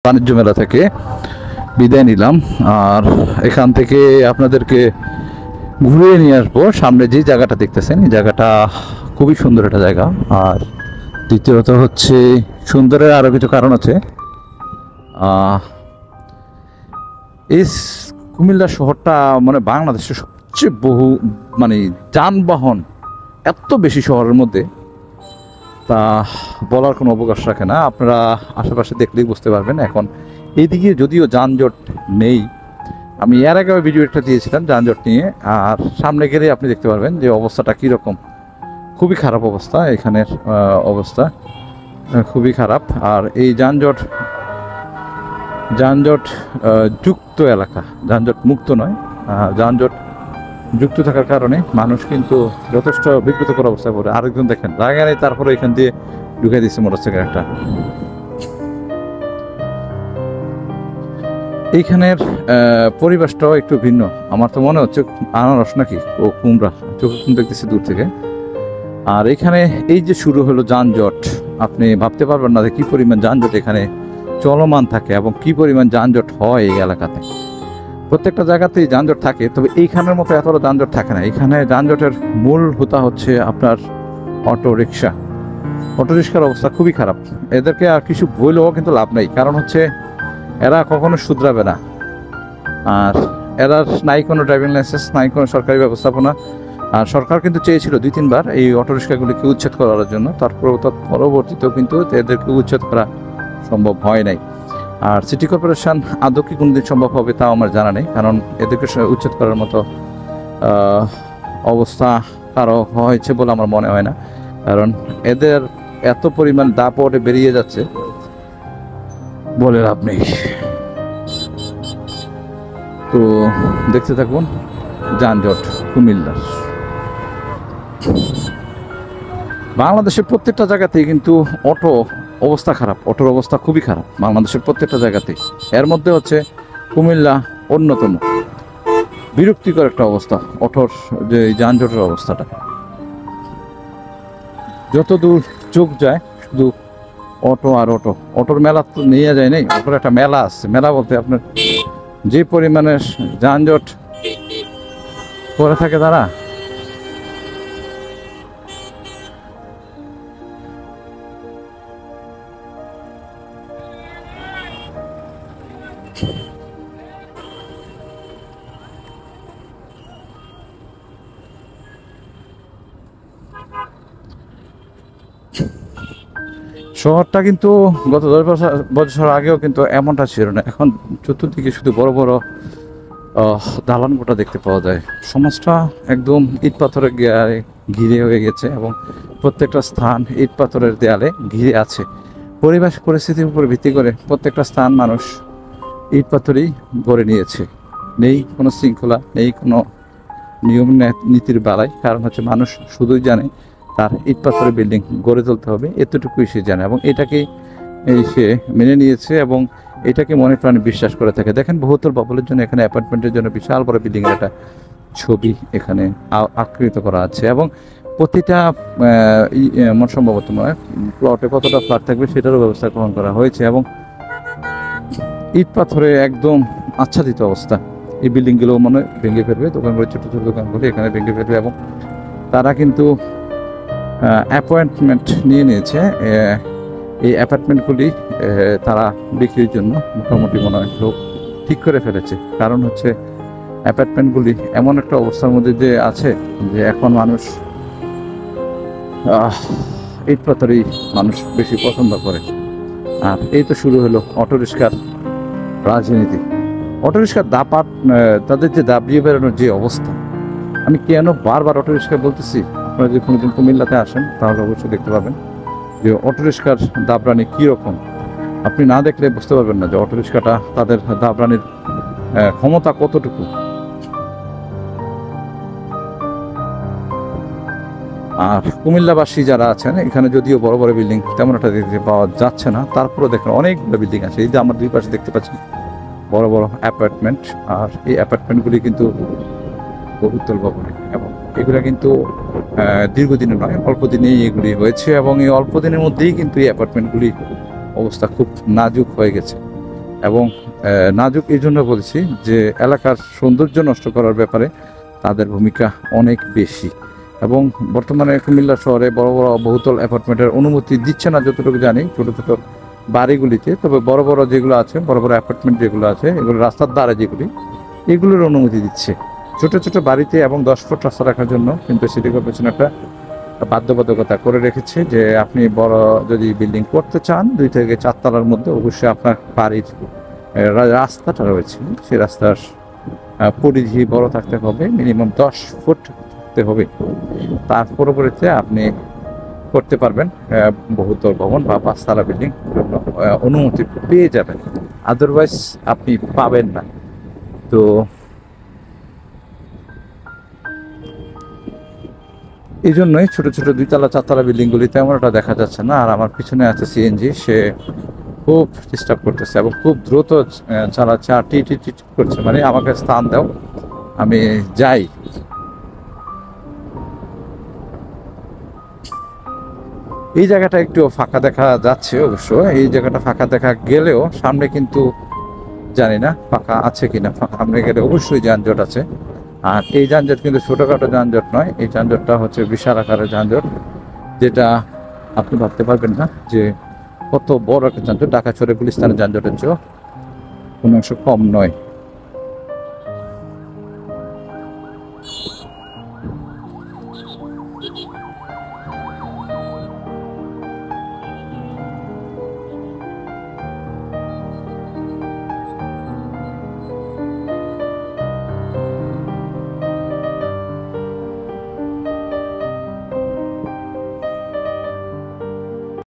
বাণিজ্য মেলা থেকে বিদায় নিলাম। আর এখান থেকে আপনাদেরকে ঘুরিয়ে নিয়ে আসবো সামনে যে জায়গাটা দেখতেছেন। এই জায়গাটা খুবই সুন্দর একটা জায়গা। আর দ্বিতীয়ত হচ্ছে সুন্দরের আরও কিছু কারণ আছে। এই কুমিল্লা শহরটা মানে বাংলাদেশের সবচেয়ে মানে যানবাহন এত বেশি শহরের মধ্যে, তা বলার কোনো অবকাশ রাখে না। আপনারা আশেপাশে দেখলেই বুঝতে পারবেন। এখন এইদিকে যদিও যানজট নেই, আমি এর আগে ভিডিও একটা দিয়েছিলাম যানজট নিয়ে, আর সামনে গেলে আপনি দেখতে পারবেন যে অবস্থাটা কীরকম। খুবই খারাপ অবস্থা, এখানের অবস্থা খুবই খারাপ। আর এই যানজট যুক্ত এলাকা, যানজট মুক্ত নয়। যানজট যুক্ত থাকার কারণে মানুষ কিন্তু যথেষ্ট বিব্রতকর অবস্থায় পড়ে। আরেকজন দেখেন জায়গা নেই, তারপরে এখান দিয়ে ঢুকে দিচ্ছে মোটরসাইকেল একটা। এইখানের পরিবেশটাও একটু ভিন্ন। আমার তো মনে হচ্ছে আনারস নাকি ও কুমড়া, চোখে দেখতেছি দূর থেকে। আর এখানে এই যে শুরু হলো যানজট, আপনি ভাবতে পারবেন না যে কী পরিমাণ যানজট এখানে চলমান থাকে এবং কি পরিমাণ যানজট হয় এই এলাকাতে। প্রত্যেকটা জায়গাতেই যানজট থাকে, তবে এইখানের মতো এতটা যানজট থাকে না। এখানে যানজটের মূল হোতা হচ্ছে আপনার অটো রিক্সার অবস্থা খুবই খারাপ। এদেরকে আর কিছু বললেও কিন্তু লাভ নেই, কারণ হচ্ছে এরা কখনো শুধরাবে না। আর এরা নাই কোনো ড্রাইভিং লাইসেন্স, নাই কোনো সরকারি ব্যবস্থাপনা। আর সরকার কিন্তু চেয়েছিল 2-3 বার এই অটো রিক্সাগুলিকে উচ্ছেদ করার জন্য, পরবর্তীতেও কিন্তু এদেরকে উচ্ছেদ করা সম্ভব হয় নাই। আর সিটি কর্পোরেশন আদৌ কি কোনোদিন সম্ভব হবে তাও আমার জানা নেই, কারণ এদেরকে উচ্ছেদ করার মতো অবস্থা কারো হয়েছে বলে আমার মনে হয় না। কারণ এদের এত পরিমাণ দাপটে বেরিয়ে যাচ্ছে বলে লাভ নেই। তো দেখতে থাকুন যানজট কুমিল্লার। বাংলাদেশের প্রত্যেকটা জায়গাতেই কিন্তু অবস্থা খারাপ, অটোর অবস্থা খুবই খারাপ বাংলাদেশের প্রত্যেকটা জায়গাতেই। এর মধ্যে হচ্ছে কুমিল্লা অন্যতম বিরক্তিকর একটা অবস্থা, অটোর যে যানজটের অবস্থাটা। যত দূর চোখ যায় শুধু অটো আর অটো। অটোর মেলা তো নিয়ে যায় নাই, অটোর একটা মেলা আসছে। মেলা বলতে আপনার যে পরিমাণের যানজট করে থাকে তারা, শহরটা কিন্তু গত 10 বছর আগেও কিন্তু এমনটা ছিল না। এখন চতুর্দিকে শুধু বড় বড় দালান কোঠা দেখতে পাওয়া যায়। সমাজটা একদম ইট পাথরের ঘিরে হয়ে গেছে এবং প্রত্যেকটা স্থান ইট পাথরের দেয়ালে ঘিরে আছে। পরিস্থিতির উপর ভিত্তি করে প্রত্যেকটা স্থান মানুষ ইট পাথরেই গড়ে নিয়েছে। নেই কোনো শৃঙ্খলা, নেই কোনো নিয়ম নীতির বেলায়। কারণ হচ্ছে মানুষ শুধুই জানে তার ইট পাথরের বিল্ডিং গড়ে তুলতে হবে, এতটুকুই সে জানে এবং এটাকে সে মেনে নিয়েছে এবং এটাকে মনে প্রাণে বিশ্বাস করে থাকে। দেখেন বহুতল ভবনের জন্য এখানে অ্যাপার্টমেন্টের জন্য বিশাল বড় বিল্ডিংয়ের একটা ছবি এখানে আকৃত করা আছে এবং প্রতিটা সম্ভবত নয় প্লটে কতটা ফ্ল্যাট থাকবে সেটারও ব্যবস্থা গ্রহণ করা হয়েছে এবং ইট পাথরে একদম আচ্ছাদিত অবস্থা। এই বিল্ডিংগুলো মনে ভেঙে ফেলবে, দোকানগুলো ছোটো ছোটো দোকানগুলো এখানে ভেঙে ফেলবে এবং তারা কিন্তু অ্যাপয়েন্টমেন্ট নিয়ে নিয়েছে। এই অ্যাপার্টমেন্টগুলি তারা বিক্রির জন্য মোটামুটি মনে হয় লোক ঠিক করে ফেলেছে। কারণ হচ্ছে অ্যাপার্টমেন্টগুলি এমন একটা অবস্থার মধ্যে যে আছে যে এখন মানুষ ইট পাথরেই মানুষ বেশি পছন্দ করে। আর এই তো শুরু হলো অটো রিক্সার রাজনীতি। অটো রিক্সার তাদের যে দাবিয়ে বেরোনোর যে অবস্থা, আমি কেন বারবার অটো রিক্সা বলতেছি, আপনারা যদি কোনোদিন কুমিল্লাতে আসেন তাহলে অবশ্যই দেখতে পাবেন যে অটো রিক্সার দাবরানি কীরকম। আপনি না দেখলে বুঝতে পারবেন না যে অটো রিক্সাটা তাদের দাবরানির ক্ষমতা কতটুকু। আর কুমিল্লাবাসী যারা আছেন এখানে যদিও বড় বড় বিল্ডিং তেমন একটা দেখতে পাওয়া যাচ্ছে না, তারপরেও দেখেন অনেকগুলো বিল্ডিং আছে। এই যে আমার 2 পাশে দেখতে পাচ্ছি বড় বড় অ্যাপার্টমেন্ট, আর এই অ্যাপার্টমেন্টগুলি কিন্তু বহুতল ভবনে এবং এগুলো কিন্তু দীর্ঘদিনে নয়, অল্প দিনেই এগুলি হয়েছে এবং এই অল্প দিনের মধ্যেই কিন্তু এই অ্যাপার্টমেন্টগুলি অবস্থা খুব নাজুক হয়ে গেছে। এবং নাজুক এই জন্য বলছি যে এলাকার সৌন্দর্য নষ্ট করার ব্যাপারে তাদের ভূমিকা অনেক বেশি। এবং বর্তমানে কুমিল্লা শহরে বড় বড় বহুতল অ্যাপার্টমেন্টের অনুমতি দিচ্ছে না যতটুকু জানি, ছোটো ছোটো বাড়িগুলিতে। তবে বড় বড় যেগুলো আছে, বড় বড় অ্যাপার্টমেন্ট যেগুলো আছে, এগুলো রাস্তার ধারে যেগুলি, এগুলোর অনুমতি দিচ্ছে ছোট ছোট বাড়িতে। এবং 10 ফুট রাস্তা রাখার জন্য কিন্তু সিটি কর্পোরেশন একটা বাধ্যবাধকতা করে রেখেছে যে আপনি বড় যদি বিল্ডিং করতে চান 2 থেকে 4 তলার মধ্যে, অবশ্যই আপনার বাড়ির রাস্তাটা রয়েছে সেই রাস্তার পরিধি বড় থাকতে হবে, মিনিমাম 10 ফুট থাকতে হবে। তার পরবর্তীতে আপনি করতে পারবেন বহুতল ভবন বা 5 তলা বিল্ডিং জন্য অনুমতি পেয়ে যাবেন, আদারওয়াইজ আপনি পাবেন না। তো এই জন্যই ছোট ছোট 2 তলা 4 তলা বিল্ডিংগুলি তেমন একটা দেখা যাচ্ছে না। আর আমার পিছনে আছে সিএনজি, সে খুব ডিস্টার্ব করতেছে এবং খুব দ্রুত চালাচ্ছে আর টি টি টি করছে, মানে আমাকে স্থান দাও আমি যাই। এই জায়গাটা একটু ফাঁকা দেখা যাচ্ছে, অবশ্য এই জায়গাটা ফাঁকা দেখা গেলেও সামনে কিন্তু জানি না ফাঁকা আছে কিনা। সামনে গেলে অবশ্যই যানজট আছে, আর এই যানজট কিন্তু ছোটোখাটো যানজট নয়, এই যানজটটা হচ্ছে বিশাল আকারের যানজট, যেটা আপনি ভাবতে পারবেন না যে কত বড় একটা যানজট। ঢাকা শহরে গুলিস্তানের যানজটের চেয়েও কোনো অংশ কম নয়।